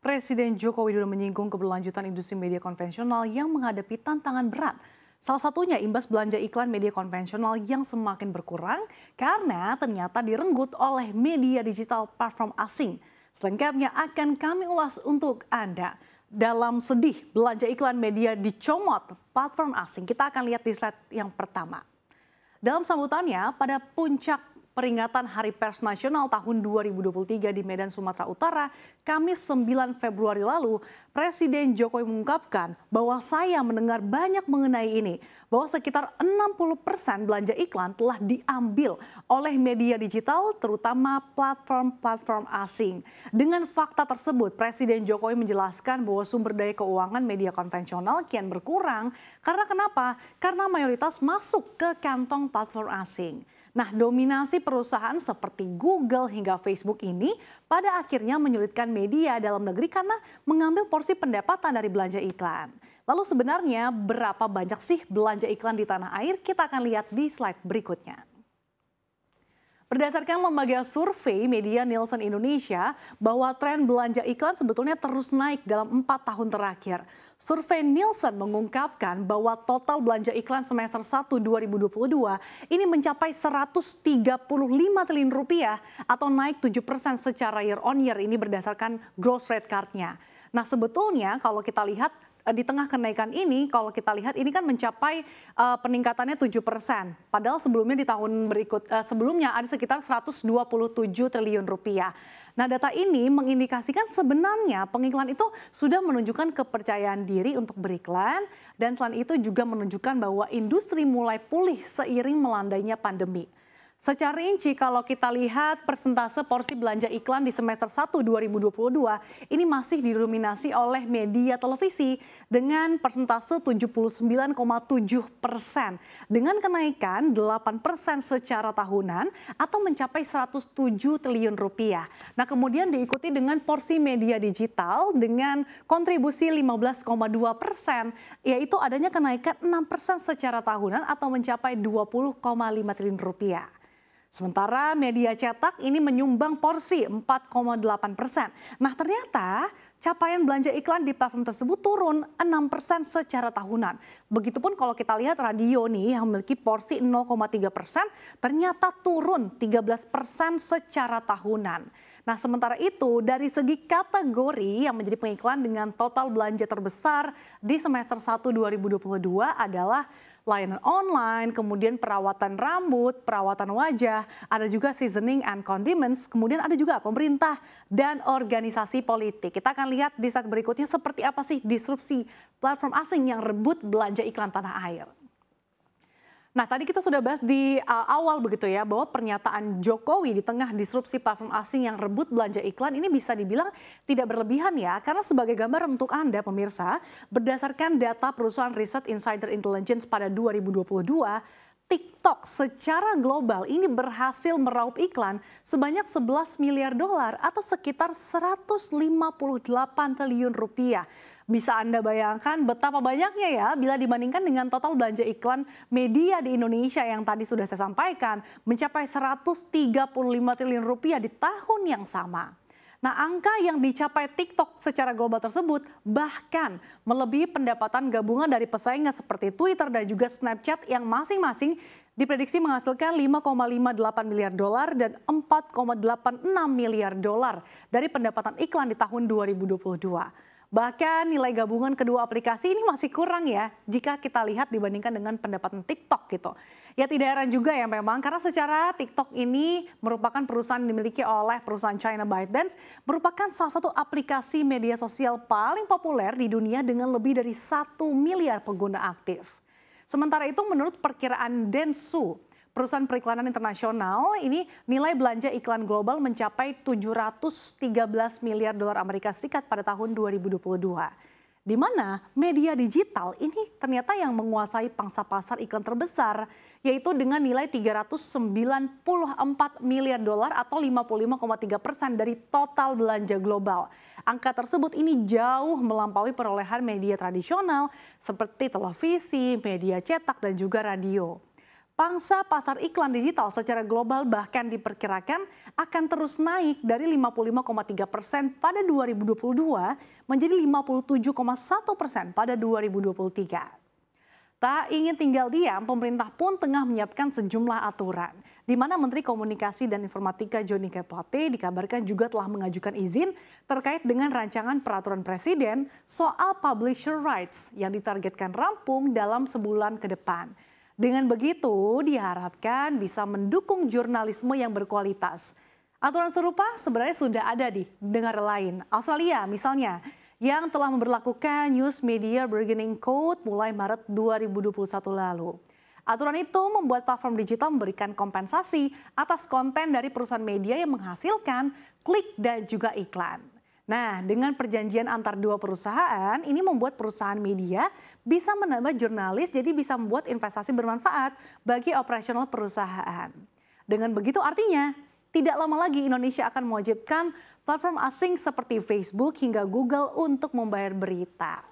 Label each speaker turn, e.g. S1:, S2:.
S1: Presiden Joko Widodo menyinggung keberlanjutan industri media konvensional yang menghadapi tantangan berat. Salah satunya imbas belanja iklan media konvensional yang semakin berkurang karena ternyata direnggut oleh media digital platform asing. Selengkapnya akan kami ulas untuk Anda. Dalam sedih belanja iklan media dicomot platform asing, kita akan lihat di slide yang pertama. Dalam sambutannya pada puncak peringatan Hari Pers Nasional tahun 2023 di Medan, Sumatera Utara, Kamis 9 Februari lalu, Presiden Jokowi mengungkapkan bahwa saya mendengar banyak mengenai ini, bahwa sekitar 60% belanja iklan telah diambil oleh media digital, terutama platform-platform asing. Dengan fakta tersebut, Presiden Jokowi menjelaskan bahwa sumber daya keuangan media konvensional kian berkurang. Karena kenapa? Karena mayoritas masuk ke kantong platform asing. Nah, dominasi perusahaan seperti Google hingga Facebook ini pada akhirnya menyulitkan media dalam negeri karena mengambil porsi pendapatan dari belanja iklan. Lalu sebenarnya berapa banyak sih belanja iklan di tanah air? Kita akan lihat di slide berikutnya. Berdasarkan lembaga survei media Nielsen Indonesia, bahwa tren belanja iklan sebetulnya terus naik dalam 4 tahun terakhir. Survei Nielsen mengungkapkan bahwa total belanja iklan semester 1 2022 ini mencapai 135 triliun rupiah atau naik 7% secara year on year, ini berdasarkan gross rate card-nya. Nah, sebetulnya kalau kita lihat di tengah kenaikan ini, kalau kita lihat ini kan mencapai peningkatannya 7%. Padahal sebelumnya di tahun sebelumnya ada sekitar 127 triliun rupiah. Nah, data ini mengindikasikan sebenarnya pengiklan itu sudah menunjukkan kepercayaan diri untuk beriklan, dan selain itu juga menunjukkan bahwa industri mulai pulih seiring melandainya pandemi. Secara rinci kalau kita lihat persentase porsi belanja iklan di semester 1 2022 ini masih didominasi oleh media televisi dengan persentase 79,7% dengan kenaikan 8% secara tahunan atau mencapai 107 triliun rupiah. Nah, kemudian diikuti dengan porsi media digital dengan kontribusi 15,2%, yaitu adanya kenaikan 6% secara tahunan atau mencapai 20,5 triliun rupiah. Sementara media cetak ini menyumbang porsi 4,8%. Nah, ternyata capaian belanja iklan di platform tersebut turun 6% secara tahunan. Begitupun kalau kita lihat radio nih yang memiliki porsi 0,3%, ternyata turun 13% secara tahunan. Nah, sementara itu dari segi kategori yang menjadi pengiklan dengan total belanja terbesar di semester 1 2022 adalah layanan online, kemudian perawatan rambut, perawatan wajah, ada juga seasoning and condiments, kemudian ada juga pemerintah dan organisasi politik. Kita akan lihat di slide berikutnya seperti apa sih disrupsi platform asing yang rebut belanja iklan tanah air. Nah, tadi kita sudah bahas di awal begitu ya, bahwa pernyataan Jokowi di tengah disrupsi platform asing yang rebut belanja iklan ini bisa dibilang tidak berlebihan ya, karena sebagai gambaran untuk Anda pemirsa, berdasarkan data perusahaan riset Insider Intelligence pada 2022, TikTok secara global ini berhasil meraup iklan sebanyak 11 miliar dolar atau sekitar 158 triliun rupiah. Bisa Anda bayangkan betapa banyaknya ya bila dibandingkan dengan total belanja iklan media di Indonesia yang tadi sudah saya sampaikan mencapai 135 triliun rupiah di tahun yang sama. Nah, angka yang dicapai TikTok secara global tersebut bahkan melebihi pendapatan gabungan dari pesaingnya seperti Twitter dan juga Snapchat yang masing-masing diprediksi menghasilkan 5,58 miliar dolar dan 4,86 miliar dolar dari pendapatan iklan di tahun 2022. Bahkan nilai gabungan kedua aplikasi ini masih kurang ya jika kita lihat dibandingkan dengan pendapatan TikTok gitu. Ya, tidak heran juga ya memang karena secara TikTok ini merupakan perusahaan dimiliki oleh perusahaan China ByteDance, merupakan salah satu aplikasi media sosial paling populer di dunia dengan lebih dari 1 miliar pengguna aktif. Sementara itu menurut perkiraan Dentsu, perusahaan periklanan internasional ini nilai belanja iklan global mencapai 713 miliar dolar Amerika Serikat pada tahun 2022. Di mana media digital ini ternyata yang menguasai pangsa pasar iklan terbesar, yaitu dengan nilai 394 miliar dolar atau 55,3% dari total belanja global. Angka tersebut ini jauh melampaui perolehan media tradisional seperti televisi, media cetak, dan juga radio. Pangsa pasar iklan digital secara global bahkan diperkirakan akan terus naik dari 55,3% pada 2022 menjadi 57,1% pada 2023. Tak ingin tinggal diam, pemerintah pun tengah menyiapkan sejumlah aturan, di mana Menteri Komunikasi dan Informatika Johnny G. Plate dikabarkan juga telah mengajukan izin terkait dengan rancangan peraturan presiden soal publisher rights yang ditargetkan rampung dalam sebulan ke depan. Dengan begitu, diharapkan bisa mendukung jurnalisme yang berkualitas. Aturan serupa sebenarnya sudah ada di negara lain. Australia misalnya, yang telah memberlakukan News Media Bargaining Code mulai Maret 2021 lalu. Aturan itu membuat platform digital memberikan kompensasi atas konten dari perusahaan media yang menghasilkan klik dan juga iklan. Nah, dengan perjanjian antar dua perusahaan, ini membuat perusahaan media bisa menambah jurnalis, jadi bisa membuat investasi bermanfaat bagi operasional perusahaan. Dengan begitu artinya, tidak lama lagi Indonesia akan mewajibkan platform asing seperti Facebook hingga Google untuk membayar berita.